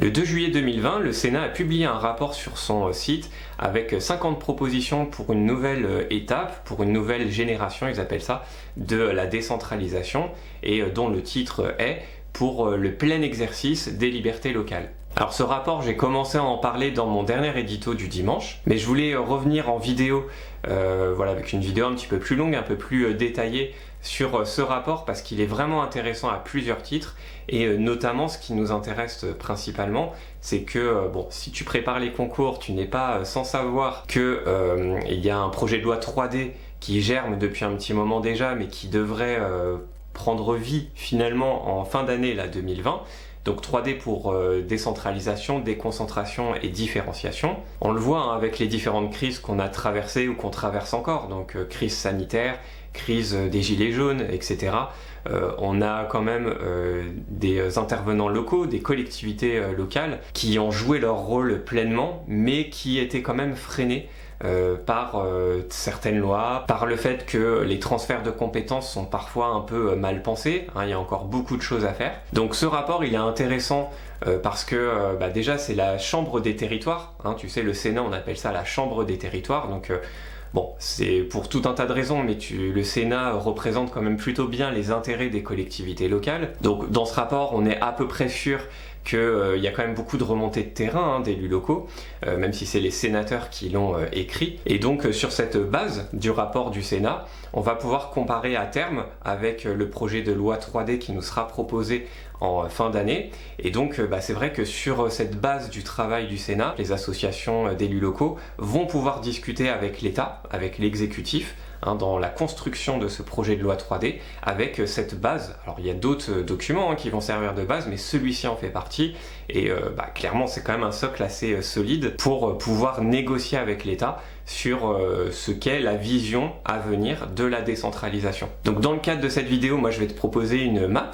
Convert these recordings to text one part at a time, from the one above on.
Le 2 juillet 2020, le Sénat a publié un rapport sur son site avec 50 propositions pour une nouvelle étape, pour une nouvelle génération, ils appellent ça, de la décentralisation, et dont le titre est « Pour le plein exercice des libertés locales ». Alors ce rapport, j'ai commencé à en parler dans mon dernier édito du dimanche, mais je voulais revenir en vidéo, avec une vidéo un petit peu plus longue, un peu plus détaillée sur ce rapport parce qu'il est vraiment intéressant à plusieurs titres et notamment ce qui nous intéresse principalement, c'est que si tu prépares les concours, tu n'es pas sans savoir que il y a un projet de loi 3D qui germe depuis un petit moment déjà, mais qui devrait prendre vie finalement en fin d'année là 2020. Donc 3D pour décentralisation, déconcentration et différenciation. On le voit avec les différentes crises qu'on a traversées ou qu'on traverse encore, donc crise sanitaire, crise des gilets jaunes, etc. On a quand même des intervenants locaux, des collectivités locales qui ont joué leur rôle pleinement, mais qui étaient quand même freinés par certaines lois, par le fait que les transferts de compétences sont parfois un peu mal pensés, il y a encore beaucoup de choses à faire. Donc ce rapport il est intéressant parce que déjà c'est la chambre des territoires, tu sais le Sénat on appelle ça la chambre des territoires, donc c'est pour tout un tas de raisons, mais le Sénat représente quand même plutôt bien les intérêts des collectivités locales. Donc dans ce rapport on est à peu près sûr qu'il y a quand même beaucoup de remontées de terrain d'élus locaux, même si c'est les sénateurs qui l'ont écrit. Et donc sur cette base du rapport du Sénat, on va pouvoir comparer à terme avec le projet de loi 3D qui nous sera proposé en fin d'année. Et donc c'est vrai que sur cette base du travail du Sénat, les associations d'élus locaux vont pouvoir discuter avec l'État, avec l'exécutif, dans la construction de ce projet de loi 3D avec cette base. Alors il y a d'autres documents qui vont servir de base, mais celui-ci en fait partie et clairement c'est quand même un socle assez solide pour pouvoir négocier avec l'État sur ce qu'est la vision à venir de la décentralisation. Donc dans le cadre de cette vidéo, moi je vais te proposer une map.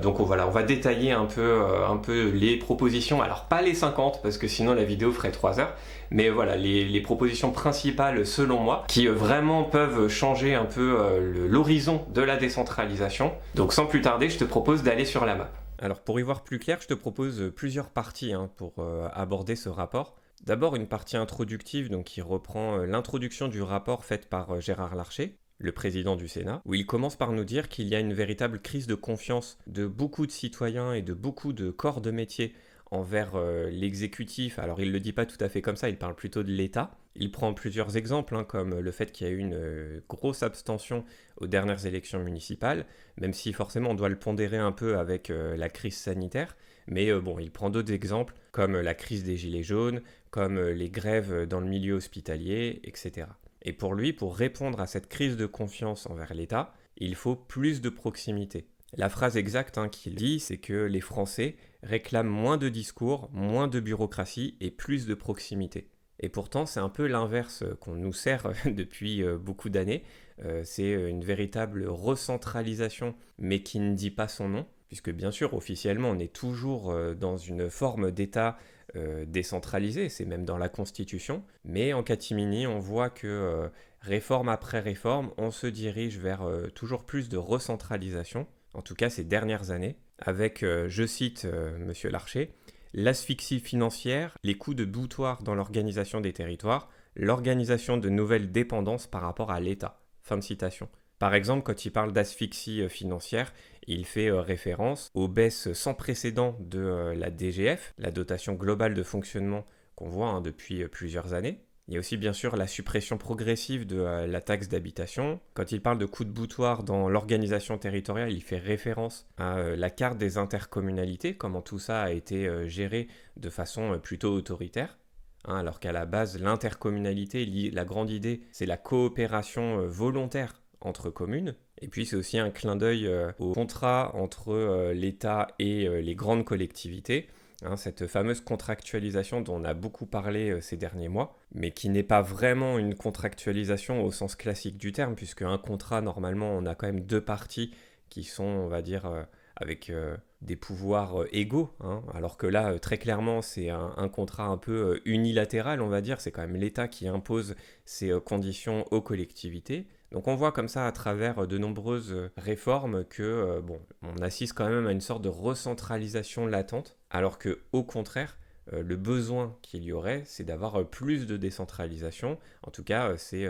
Donc on va détailler un peu les propositions, alors pas les 50 parce que sinon la vidéo ferait 3 heures, mais voilà les propositions principales selon moi qui vraiment peuvent changer un peu l'horizon de la décentralisation. Donc sans plus tarder, je te propose d'aller sur la map. Alors pour y voir plus clair, je te propose plusieurs parties pour aborder ce rapport. D'abord une partie introductive donc, qui reprend l'introduction du rapport faite par Gérard Larcher, le président du Sénat, où il commence par nous dire qu'il y a une véritable crise de confiance de beaucoup de citoyens et de beaucoup de corps de métier envers l'exécutif. Alors il ne le dit pas tout à fait comme ça, il parle plutôt de l'État. Il prend plusieurs exemples, comme le fait qu'il y a eu une grosse abstention aux dernières élections municipales, même si forcément on doit le pondérer un peu avec la crise sanitaire. Mais il prend d'autres exemples, comme la crise des gilets jaunes, comme les grèves dans le milieu hospitalier, etc. Et pour lui, pour répondre à cette crise de confiance envers l'État, il faut plus de proximité. La phrase exacte qu'il dit, c'est que les Français réclament moins de discours, moins de bureaucratie et plus de proximité. Et pourtant, c'est un peu l'inverse qu'on nous sert depuis beaucoup d'années. C'est une véritable recentralisation, mais qui ne dit pas son nom, puisque bien sûr, officiellement, on est toujours dans une forme d'État décentralisé, c'est même dans la Constitution, mais en catimini, on voit que réforme après réforme, on se dirige vers toujours plus de recentralisation, en tout cas ces dernières années, avec, je cite Monsieur Larcher, « l'asphyxie financière, les coups de boutoir dans l'organisation des territoires, l'organisation de nouvelles dépendances par rapport à l'État ». Fin de citation. Par exemple, quand il parle d'asphyxie financière, il fait référence aux baisses sans précédent de la DGF, la dotation globale de fonctionnement qu'on voit depuis plusieurs années. Il y a aussi bien sûr la suppression progressive de la taxe d'habitation. Quand il parle de coups de boutoir dans l'organisation territoriale, il fait référence à la carte des intercommunalités, comment tout ça a été géré de façon plutôt autoritaire. Alors qu'à la base, l'intercommunalité, la grande idée, c'est la coopération volontaire entre communes. Et puis c'est aussi un clin d'œil au contrat entre l'État et les grandes collectivités, cette fameuse contractualisation dont on a beaucoup parlé ces derniers mois, mais qui n'est pas vraiment une contractualisation au sens classique du terme, puisque un contrat, normalement, on a quand même deux parties qui sont, on va dire, avec des pouvoirs égaux, alors que là, très clairement, c'est un contrat un peu unilatéral, on va dire, c'est quand même l'État qui impose ses conditions aux collectivités. Donc on voit comme ça à travers de nombreuses réformes que on assiste quand même à une sorte de recentralisation latente, alors que au contraire, le besoin qu'il y aurait, c'est d'avoir plus de décentralisation. En tout cas, c'est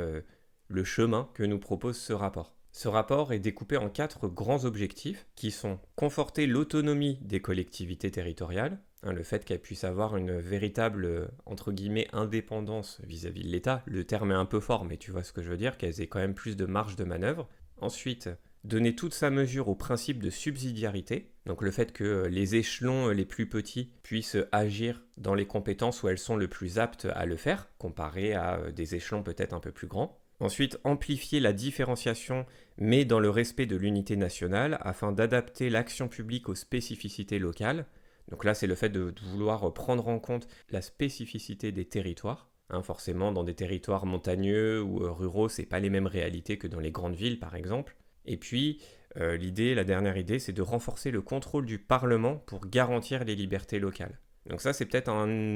le chemin que nous propose ce rapport. Ce rapport est découpé en 4 grands objectifs qui sont conforter l'autonomie des collectivités territoriales, le fait qu'elles puissent avoir une véritable, entre guillemets, indépendance vis-à-vis de l'État. Le terme est un peu fort, mais tu vois ce que je veux dire, qu'elles aient quand même plus de marge de manœuvre. Ensuite, donner toute sa mesure au principe de subsidiarité, donc le fait que les échelons les plus petits puissent agir dans les compétences où elles sont le plus aptes à le faire, comparé à des échelons peut-être un peu plus grands. Ensuite, amplifier la différenciation, mais dans le respect de l'unité nationale, afin d'adapter l'action publique aux spécificités locales. Donc là, c'est le fait de vouloir prendre en compte la spécificité des territoires. Forcément, dans des territoires montagneux ou ruraux, c'est pas les mêmes réalités que dans les grandes villes, par exemple. Et puis, la dernière idée, c'est de renforcer le contrôle du Parlement pour garantir les libertés locales. Donc ça, c'est peut-être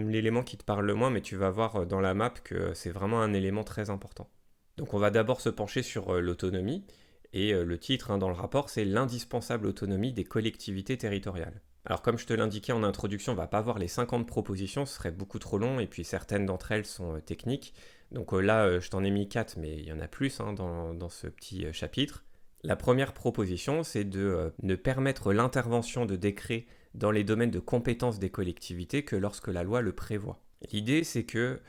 l'élément qui te parle le moins, mais tu vas voir dans la map que c'est vraiment un élément très important. Donc on va d'abord se pencher sur l'autonomie, et le titre dans le rapport, c'est l'indispensable autonomie des collectivités territoriales. Alors comme je te l'indiquais en introduction, on ne va pas voir les 50 propositions, ce serait beaucoup trop long, et puis certaines d'entre elles sont techniques. Donc là, je t'en ai mis 4, mais il y en a plus dans ce petit chapitre. La première proposition, c'est de ne permettre l'intervention de décrets dans les domaines de compétences des collectivités que lorsque la loi le prévoit. L'idée, c'est que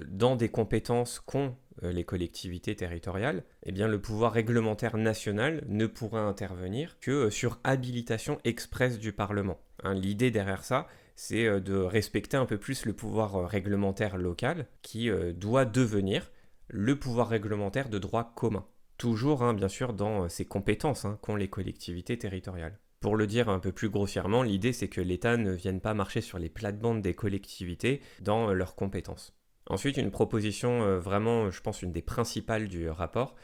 dans des compétences qu'ont les collectivités territoriales, eh bien, le pouvoir réglementaire national ne pourra intervenir que sur habilitation expresse du Parlement. L'idée derrière ça, c'est de respecter un peu plus le pouvoir réglementaire local qui doit devenir le pouvoir réglementaire de droit commun. Toujours, bien sûr, dans ces compétences qu'ont les collectivités territoriales. Pour le dire un peu plus grossièrement, l'idée c'est que l'État ne vienne pas marcher sur les plates-bandes des collectivités dans leurs compétences. Ensuite, une proposition vraiment, je pense, une des principales du rapport,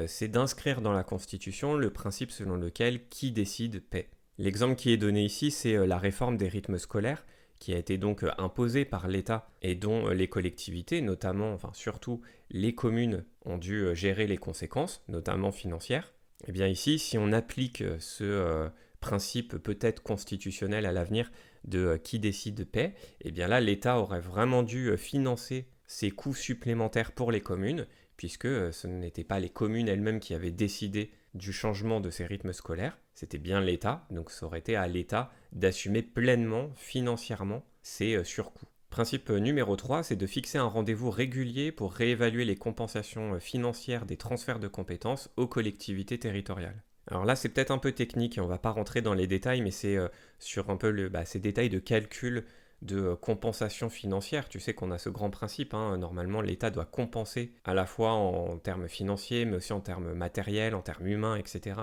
c'est d'inscrire dans la Constitution le principe selon lequel qui décide paie. L'exemple qui est donné ici, c'est la réforme des rythmes scolaires, qui a été donc imposée par l'État et dont les collectivités, notamment, enfin surtout les communes, ont dû gérer les conséquences, notamment financières. Et bien ici, si on applique ce principe peut-être constitutionnel à l'avenir de qui décide paie, et bien là, l'État aurait vraiment dû financer ces coûts supplémentaires pour les communes, puisque ce n'étaient pas les communes elles-mêmes qui avaient décidé du changement de ces rythmes scolaires, c'était bien l'État, donc ça aurait été à l'État d'assumer pleinement, financièrement, ces surcoûts. Principe numéro 3, c'est de fixer un rendez-vous régulier pour réévaluer les compensations financières des transferts de compétences aux collectivités territoriales. Alors là, c'est peut-être un peu technique et on ne va pas rentrer dans les détails, mais c'est sur un peu ces détails de calcul de compensation financière. Tu sais qu'on a ce grand principe, normalement l'État doit compenser à la fois en termes financiers, mais aussi en termes matériels, en termes humains, etc.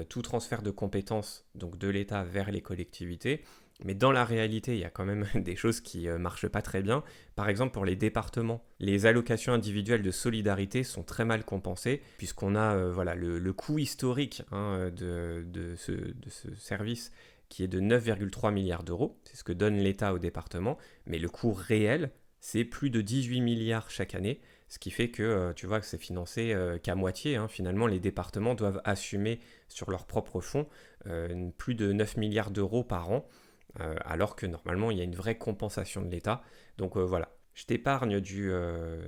Tout transfert de compétences donc de l'État vers les collectivités. Mais dans la réalité, il y a quand même des choses qui ne marchent pas très bien. Par exemple, pour les départements, les allocations individuelles de solidarité sont très mal compensées, puisqu'on a le coût historique de ce service qui est de 9,3 milliards d'euros. C'est ce que donne l'État au département. Mais le coût réel, c'est plus de 18 milliards chaque année, ce qui fait que tu vois que c'est financé qu'à moitié. Finalement, les départements doivent assumer sur leurs propres fonds plus de 9 milliards d'euros par an, alors que normalement, il y a une vraie compensation de l'État. Donc voilà, je t'épargne du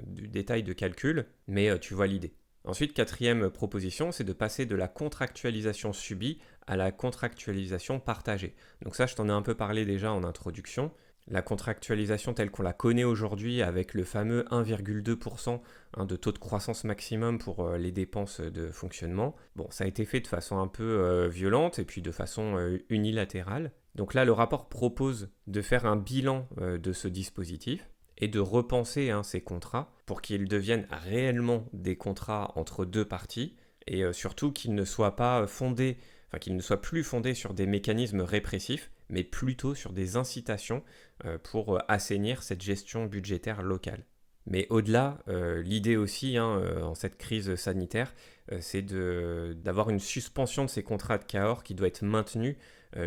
détail de calcul, mais tu vois l'idée. Ensuite, quatrième proposition, c'est de passer de la contractualisation subie à la contractualisation partagée. Donc ça, je t'en ai un peu parlé déjà en introduction. La contractualisation telle qu'on la connaît aujourd'hui avec le fameux 1,2% de taux de croissance maximum pour les dépenses de fonctionnement, bon, ça a été fait de façon un peu violente et puis de façon unilatérale. Donc là, le rapport propose de faire un bilan de ce dispositif et de repenser ces contrats pour qu'ils deviennent réellement des contrats entre deux parties et surtout qu'ils ne soient pas fondés, qu'ils ne soient plus fondés sur des mécanismes répressifs, mais plutôt sur des incitations pour assainir cette gestion budgétaire locale. Mais au-delà, l'idée aussi, en cette crise sanitaire, c'est d'avoir une suspension de ces contrats de Cahors qui doit être maintenue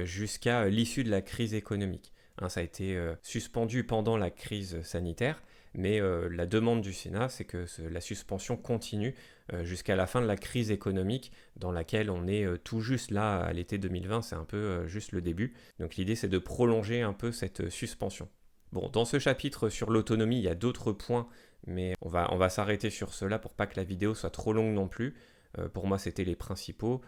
jusqu'à l'issue de la crise économique. Ça a été suspendu pendant la crise sanitaire, mais la demande du Sénat, c'est que la suspension continue jusqu'à la fin de la crise économique dans laquelle on est tout juste là à l'été 2020, c'est un peu juste le début. Donc l'idée, c'est de prolonger un peu cette suspension. Bon, dans ce chapitre sur l'autonomie, il y a d'autres points, mais on va s'arrêter sur cela pour pas que la vidéo soit trop longue non plus. Pour moi, c'était les principaux.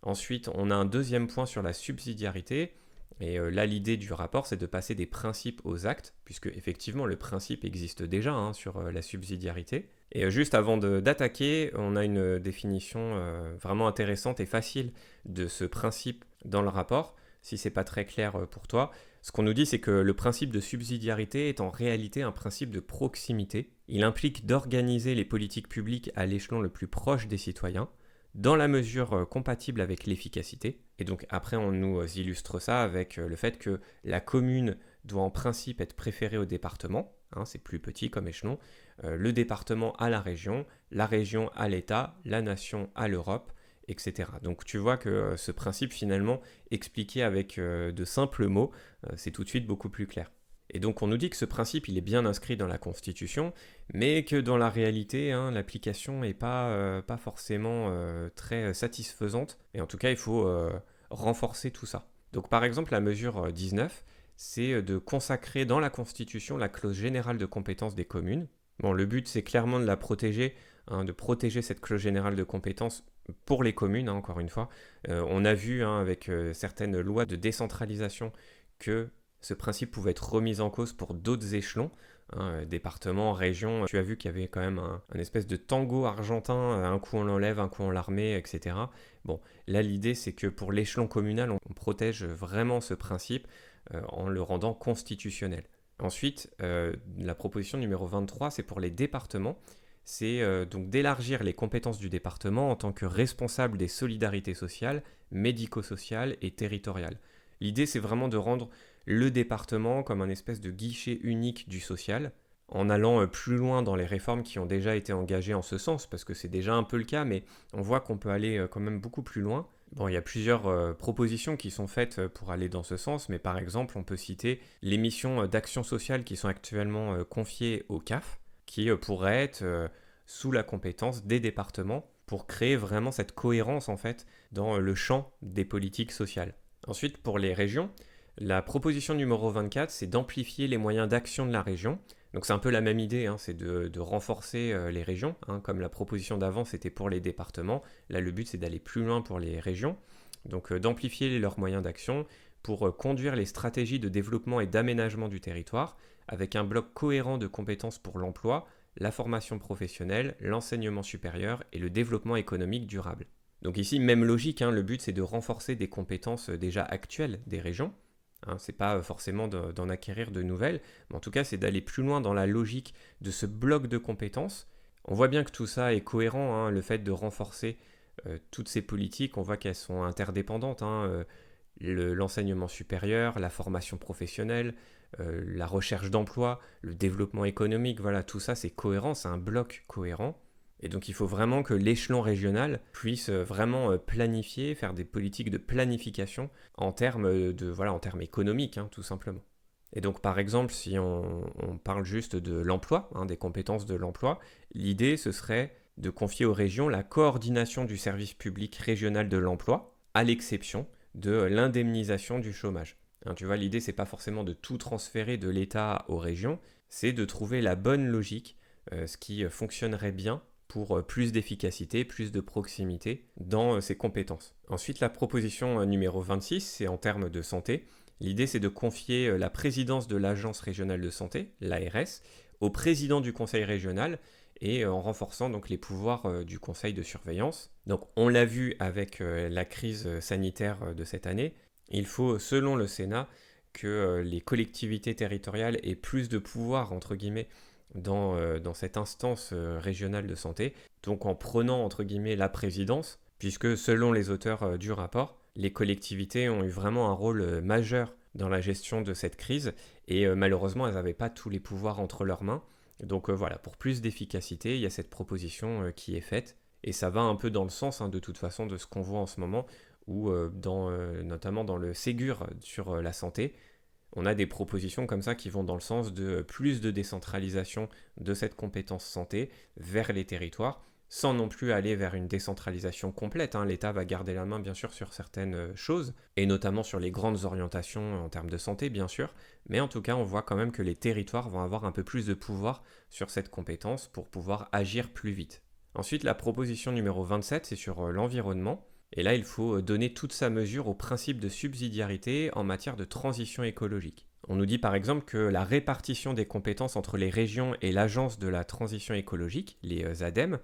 Ensuite, on a un deuxième point sur la subsidiarité. Et là, l'idée du rapport, c'est de passer des principes aux actes, puisque effectivement, le principe existe déjà sur la subsidiarité. Et juste avant d'attaquer, on a une définition vraiment intéressante et facile de ce principe dans le rapport, si c'est pas très clair pour toi. Ce qu'on nous dit, c'est que le principe de subsidiarité est en réalité un principe de proximité. Il implique d'organiser les politiques publiques à l'échelon le plus proche des citoyens, dans la mesure compatible avec l'efficacité. Et donc après, on nous illustre ça avec le fait que la commune doit en principe être préférée au département, c'est plus petit comme échelon, le département à la région à l'État, la nation à l'Europe, etc. Donc tu vois que ce principe finalement, expliqué avec de simples mots, c'est tout de suite beaucoup plus clair. Et donc on nous dit que ce principe, il est bien inscrit dans la Constitution, mais que dans la réalité, l'application n'est pas forcément très satisfaisante. Et en tout cas, il faut renforcer tout ça. Donc par exemple, la mesure 19, c'est de consacrer dans la Constitution la clause générale de compétence des communes. Bon, le but, c'est clairement de la protéger, de protéger cette clause générale de compétence pour les communes, encore une fois. On a vu avec certaines lois de décentralisation que ce principe pouvait être remis en cause pour d'autres échelons, départements, régions. Tu as vu qu'il y avait quand même un espèce de tango argentin, un coup on l'enlève, un coup on la remet, etc. Bon, là l'idée c'est que pour l'échelon communal, on protège vraiment ce principe en le rendant constitutionnel. Ensuite, la proposition numéro 23, c'est pour les départements. C'est donc d'élargir les compétences du département en tant que responsable des solidarités sociales, médico-sociales et territoriales. L'idée, c'est vraiment de rendre le département comme un espèce de guichet unique du social, en allant plus loin dans les réformes qui ont déjà été engagées en ce sens, parce que c'est déjà un peu le cas, mais on voit qu'on peut aller quand même beaucoup plus loin. Bon, il y a plusieurs propositions qui sont faites pour aller dans ce sens, mais par exemple, on peut citer les missions d'action sociale qui sont actuellement confiées au CAF, qui pourraient être sous la compétence des départements pour créer vraiment cette cohérence en fait dans le champ des politiques sociales. Ensuite, pour les régions, la proposition numéro 24, c'est d'amplifier les moyens d'action de la région. Donc c'est un peu la même idée, c'est de renforcer les régions. Comme la proposition d'avant, c'était pour les départements. Là, le but, c'est d'aller plus loin pour les régions. Donc d'amplifier leurs moyens d'action pour conduire les stratégies de développement et d'aménagement du territoire avec un bloc cohérent de compétences pour l'emploi, la formation professionnelle, l'enseignement supérieur et le développement économique durable. Donc ici, même logique, le but c'est de renforcer des compétences déjà actuelles des régions. C'est pas forcément d'en acquérir de nouvelles, mais en tout cas c'est d'aller plus loin dans la logique de ce bloc de compétences. On voit bien que tout ça est cohérent, le fait de renforcer toutes ces politiques, on voit qu'elles sont interdépendantes. L'enseignement supérieur, la formation professionnelle, la recherche d'emploi, le développement économique, voilà, tout ça c'est cohérent, c'est un bloc cohérent. Et donc il faut vraiment que l'échelon régional puisse vraiment planifier, faire des politiques de planification en termes économiques, tout simplement. Et donc par exemple, si on parle juste de l'emploi, des compétences de l'emploi, l'idée ce serait de confier aux régions la coordination du service public régional de l'emploi, à l'exception de l'indemnisation du chômage. Tu vois, l'idée c'est pas forcément de tout transférer de l'État aux régions, c'est de trouver la bonne logique, ce qui fonctionnerait bien pour plus d'efficacité, plus de proximité dans ces compétences. Ensuite, la proposition numéro 26, c'est en termes de santé. L'idée, c'est de confier la présidence de l'Agence régionale de santé, l'ARS, au président du conseil régional et en renforçant donc les pouvoirs du conseil de surveillance. Donc, on l'a vu avec la crise sanitaire de cette année, il faut, selon le Sénat, que les collectivités territoriales aient plus de pouvoir, entre guillemets, dans cette instance régionale de santé, donc en prenant entre guillemets la présidence, puisque selon les auteurs du rapport, les collectivités ont eu vraiment un rôle majeur dans la gestion de cette crise, et malheureusement elles n'avaient pas tous les pouvoirs entre leurs mains. Donc voilà, pour plus d'efficacité, il y a cette proposition qui est faite, et ça va un peu dans le sens de toute façon de ce qu'on voit en ce moment, où notamment dans le Ségur sur la santé, on a des propositions comme ça qui vont dans le sens de plus de décentralisation de cette compétence santé vers les territoires, sans non plus aller vers une décentralisation complète. L'État va garder la main bien sûr sur certaines choses, et notamment sur les grandes orientations en termes de santé bien sûr, mais en tout cas on voit quand même que les territoires vont avoir un peu plus de pouvoir sur cette compétence pour pouvoir agir plus vite. Ensuite, la proposition numéro 27, c'est sur l'environnement. Et là, il faut donner toute sa mesure au principe de subsidiarité en matière de transition écologique. On nous dit par exemple que la répartition des compétences entre les régions et l'Agence de la transition écologique, les ADEME,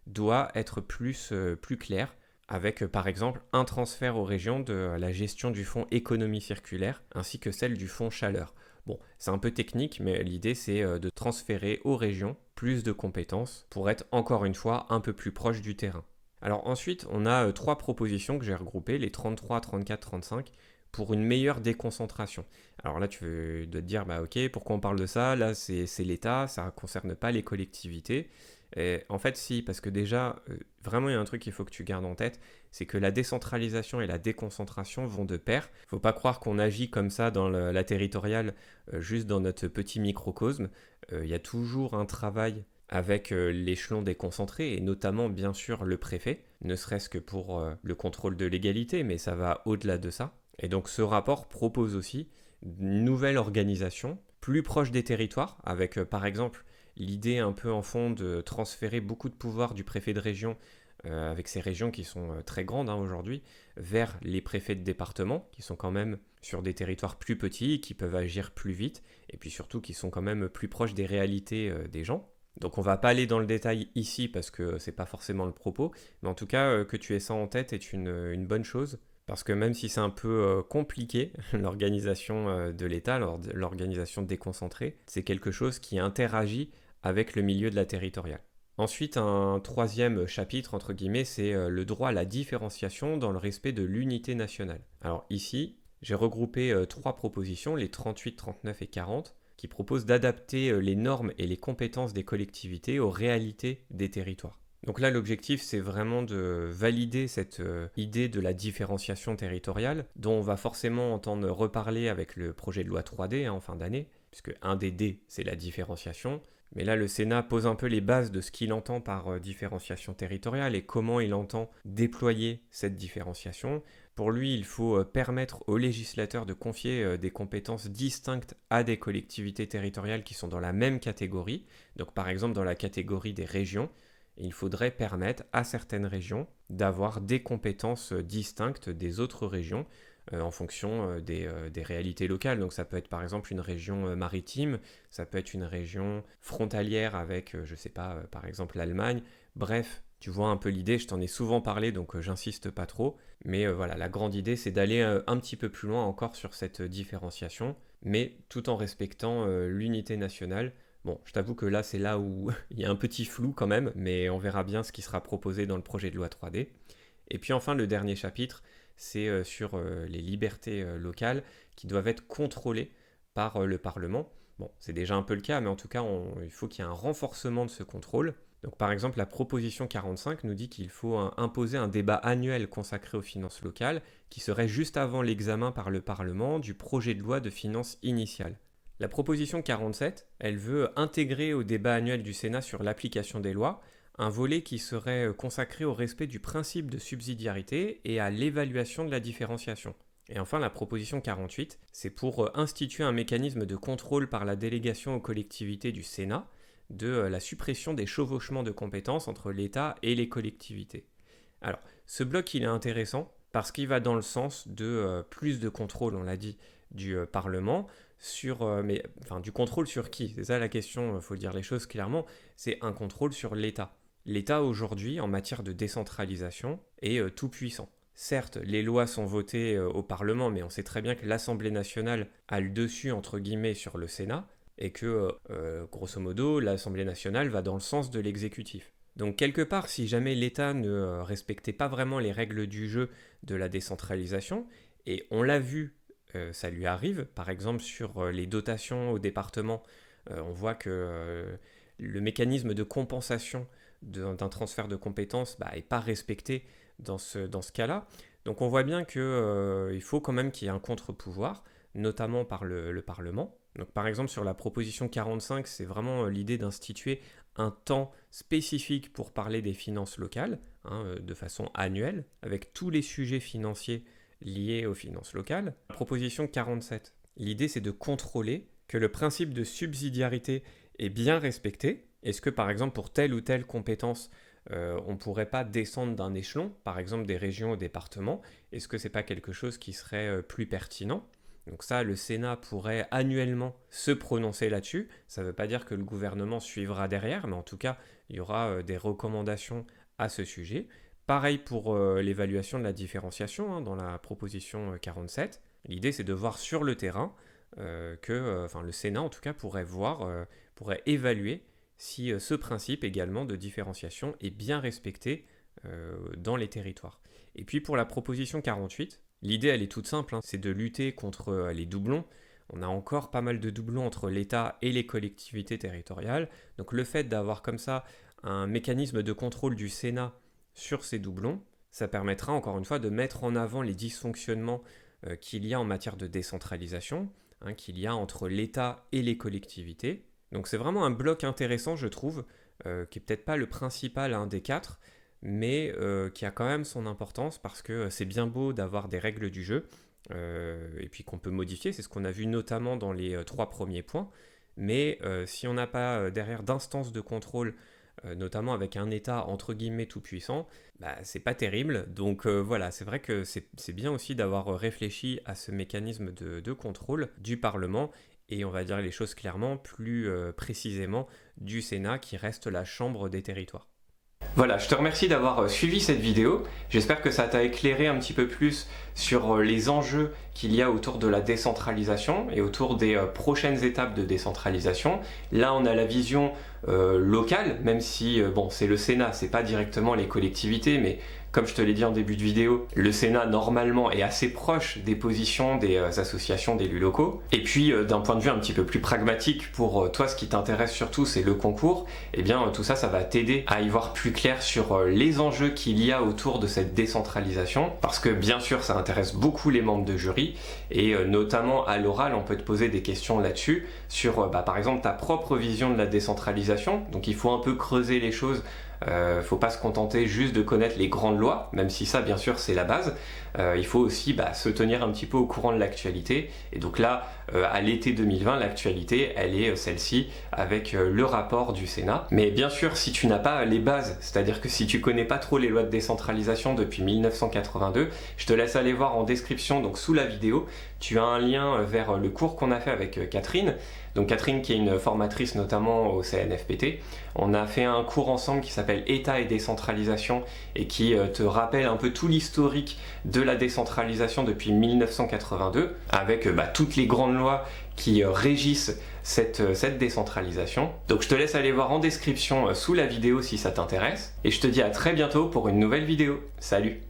doit être plus claire, avec par exemple un transfert aux régions de la gestion du fonds économie circulaire ainsi que celle du fonds chaleur. Bon, c'est un peu technique, mais l'idée c'est de transférer aux régions plus de compétences pour être encore une fois un peu plus proche du terrain. Alors ensuite, on a trois propositions que j'ai regroupées, les 33, 34, 35, pour une meilleure déconcentration. Alors là, tu dois te dire, bah ok, pourquoi on parle de ça? Là, c'est l'État, ça ne concerne pas les collectivités. Et en fait, si, parce que déjà, vraiment, il y a un truc qu'il faut que tu gardes en tête, c'est que la décentralisation et la déconcentration vont de pair. Il ne faut pas croire qu'on agit comme ça dans la territoriale, juste dans notre petit microcosme. Il y a toujours un travail avec l'échelon déconcentré, et notamment bien sûr le préfet, ne serait-ce que pour le contrôle de l'égalité, mais ça va au-delà de ça. Et donc ce rapport propose aussi une nouvelle organisation, plus proche des territoires, avec par exemple l'idée un peu en fond de transférer beaucoup de pouvoir du préfet de région, avec ces régions qui sont très grandes aujourd'hui, vers les préfets de département, qui sont quand même sur des territoires plus petits, qui peuvent agir plus vite, et puis surtout qui sont quand même plus proches des réalités des gens. Donc on va pas aller dans le détail ici parce que c'est pas forcément le propos, mais en tout cas que tu aies ça en tête est une bonne chose, parce que même si c'est un peu compliqué, l'organisation de l'État, l'organisation déconcentrée, c'est quelque chose qui interagit avec le milieu de la territoriale. Ensuite, un troisième chapitre, entre guillemets, c'est le droit à la différenciation dans le respect de l'unité nationale. Alors ici, j'ai regroupé trois propositions, les 38, 39 et 40, qui proposent d'adapter les normes et les compétences des collectivités aux réalités des territoires. Donc là, l'objectif, c'est vraiment de valider cette idée de la différenciation territoriale, dont on va forcément entendre reparler avec le projet de loi 3D en fin d'année, puisque un des D, c'est la différenciation. Mais là, le Sénat pose un peu les bases de ce qu'il entend par différenciation territoriale et comment il entend déployer cette différenciation. Pour lui, il faut permettre aux législateurs de confier des compétences distinctes à des collectivités territoriales qui sont dans la même catégorie. Donc par exemple, dans la catégorie des régions, il faudrait permettre à certaines régions d'avoir des compétences distinctes des autres régions en fonction des réalités locales. Donc ça peut être par exemple une région maritime, ça peut être une région frontalière avec, je sais pas, par exemple l'Allemagne. Bref, tu vois un peu l'idée, je t'en ai souvent parlé, donc j'insiste pas trop. Mais voilà, la grande idée, c'est d'aller un petit peu plus loin encore sur cette différenciation, mais tout en respectant l'unité nationale. Bon, je t'avoue que là, c'est là où il y a un petit flou quand même, mais on verra bien ce qui sera proposé dans le projet de loi 3D. Et puis enfin, le dernier chapitre, c'est sur les libertés locales qui doivent être contrôlées par le Parlement. Bon, c'est déjà un peu le cas, mais en tout cas, il faut qu'il y ait un renforcement de ce contrôle. Donc par exemple, la proposition 45 nous dit qu'il faut imposer un débat annuel consacré aux finances locales, qui serait juste avant l'examen par le Parlement du projet de loi de finances initiale. La proposition 47, elle veut intégrer au débat annuel du Sénat sur l'application des lois un volet qui serait consacré au respect du principe de subsidiarité et à l'évaluation de la différenciation. Et enfin, la proposition 48, c'est pour instituer un mécanisme de contrôle par la délégation aux collectivités du Sénat de la suppression des chevauchements de compétences entre l'État et les collectivités. Alors, ce bloc, il est intéressant parce qu'il va dans le sens de plus de contrôle, on l'a dit, du Parlement, du contrôle sur qui? C'est ça la question, il faut dire les choses clairement, c'est un contrôle sur l'État. L'État aujourd'hui, en matière de décentralisation, est tout puissant. Certes, les lois sont votées au Parlement, mais on sait très bien que l'Assemblée nationale a le dessus, entre guillemets, sur le Sénat, et que, grosso modo, l'Assemblée nationale va dans le sens de l'exécutif. Donc quelque part, si jamais l'État ne respectait pas vraiment les règles du jeu de la décentralisation, et on l'a vu, ça lui arrive, par exemple sur les dotations aux départements, on voit que le mécanisme de compensation d'un transfert de compétences n'est pas respecté dans ce cas-là. Donc on voit bien qu'il faut quand même qu'il y ait un contre-pouvoir, notamment par le Parlement. Donc par exemple sur la proposition 45, c'est vraiment l'idée d'instituer un temps spécifique pour parler des finances locales, de façon annuelle, avec tous les sujets financiers liés aux finances locales. La proposition 47, l'idée c'est de contrôler que le principe de subsidiarité est bien respecté. Est-ce que par exemple pour telle ou telle compétence, on ne pourrait pas descendre d'un échelon, par exemple des régions au département? Est-ce que ce n'est pas quelque chose qui serait plus pertinent? Donc ça, le Sénat pourrait annuellement se prononcer là-dessus. Ça ne veut pas dire que le gouvernement suivra derrière, mais en tout cas, il y aura des recommandations à ce sujet. Pareil pour l'évaluation de la différenciation dans la proposition 47. L'idée, c'est de voir sur le terrain que le Sénat, en tout cas, pourrait évaluer si ce principe également de différenciation est bien respecté dans les territoires. Et puis pour la proposition 48, l'idée elle est toute simple, c'est de lutter contre les doublons. On a encore pas mal de doublons entre l'État et les collectivités territoriales. Donc le fait d'avoir comme ça un mécanisme de contrôle du Sénat sur ces doublons, ça permettra encore une fois de mettre en avant les dysfonctionnements qu'il y a en matière de décentralisation, qu'il y a entre l'État et les collectivités. Donc c'est vraiment un bloc intéressant, je trouve, qui n'est peut-être pas le principal des quatre, mais qui a quand même son importance parce que c'est bien beau d'avoir des règles du jeu, et puis qu'on peut modifier, c'est ce qu'on a vu notamment dans les 3 premiers points, mais si on n'a pas derrière d'instance de contrôle, notamment avec un État entre guillemets tout puissant, c'est pas terrible. Donc voilà, c'est vrai que c'est bien aussi d'avoir réfléchi à ce mécanisme de contrôle du Parlement, et on va dire les choses clairement, plus précisément du Sénat qui reste la chambre des territoires. Voilà, je te remercie d'avoir suivi cette vidéo. J'espère que ça t'a éclairé un petit peu plus sur les enjeux qu'il y a autour de la décentralisation et autour des prochaines étapes de décentralisation. Là, on a la vision locale, même si c'est le Sénat, c'est pas directement les collectivités, mais comme je te l'ai dit en début de vidéo, le Sénat normalement est assez proche des positions des associations d'élus locaux. Et puis d'un point de vue un petit peu plus pragmatique, pour toi ce qui t'intéresse surtout c'est le concours, et bien tout ça va t'aider à y voir plus clair sur les enjeux qu'il y a autour de cette décentralisation, parce que bien sûr ça intéresse beaucoup les membres de jury, et notamment à l'oral on peut te poser des questions là-dessus, sur par exemple ta propre vision de la décentralisation. Donc il faut un peu creuser les choses. Faut pas se contenter juste de connaître les grandes lois, même si ça bien sûr c'est la base. Il faut aussi se tenir un petit peu au courant de l'actualité, et donc là à l'été 2020 l'actualité elle est celle-ci avec le rapport du Sénat. Mais bien sûr si tu n'as pas les bases, c'est-à-dire que si tu connais pas trop les lois de décentralisation depuis 1982, je te laisse aller voir en description, donc sous la vidéo, tu as un lien vers le cours qu'on a fait avec Catherine. Donc Catherine qui est une formatrice notamment au CNFPT, on a fait un cours ensemble qui s'appelle État et décentralisation et qui te rappelle un peu tout l'historique de la décentralisation depuis 1982 avec toutes les grandes lois qui régissent cette décentralisation. Donc je te laisse aller voir en description sous la vidéo si ça t'intéresse, et je te dis à très bientôt pour une nouvelle vidéo. Salut!